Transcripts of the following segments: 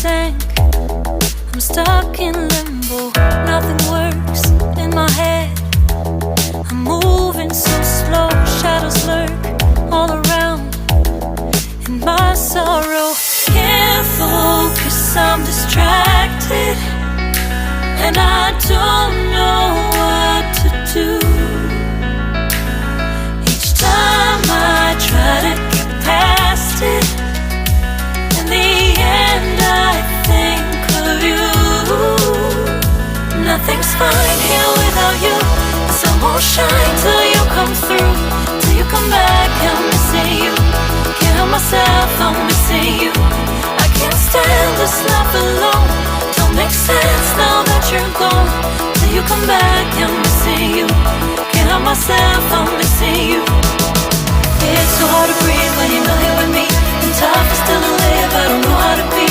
tank. I'm stuck in limbo, nothing works in my head. I'm moving so slow, shadows lurk all around. In my sorrow, can't focus, I'm distracted, and I don't know what to do. Each time I try to get past it, in the end I think of you. Nothing's fine here without you. The sun won't shine till you come through. Till you come back, I'm missing you. Can't help myself, I'm missing you. I can't stand this life alone. Don't make sense now that you're gone. Till you come back, I'm missing you. Can't help myself, I'm missing you. It's so hard to breathe when you're not here with me. And tough is still to live, I don't know how to be.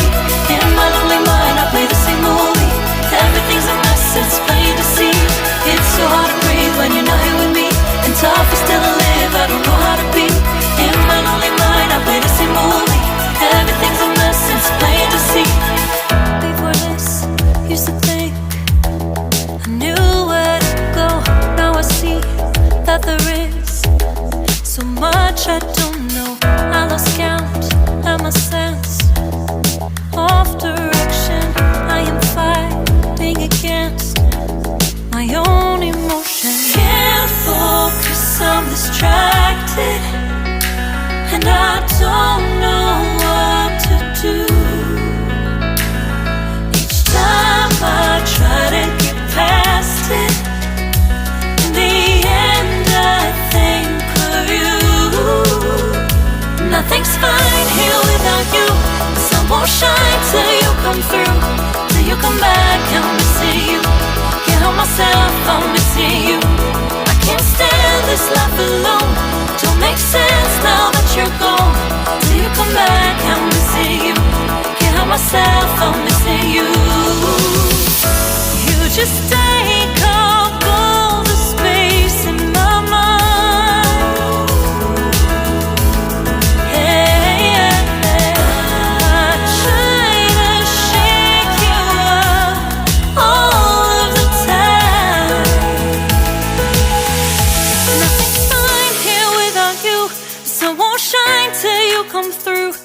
In my lonely mind, I play the same movie. Everything's a mess, it's plain to see. It's so hard to breathe when you're not here with me. And tough is still to live, I don't know how to be. In my lonely mind, I play the same movie. Everything's a mess, it's plain to see. Before this, used to think I knew where to go. Now I see that there is so much I don't know. I lost count and my sense of direction. I am fighting against my own emotion. Can't focus, I'm distracted, and I don't know what to do. Each time I try to get past it, in the end I think of you. Nothing's fine here without you. The sun won't shine till you come through. Till you come back, I'm missing you. Can't help myself, I'm missing you. I can't stand this life alone. Don't make sense now that you're gone.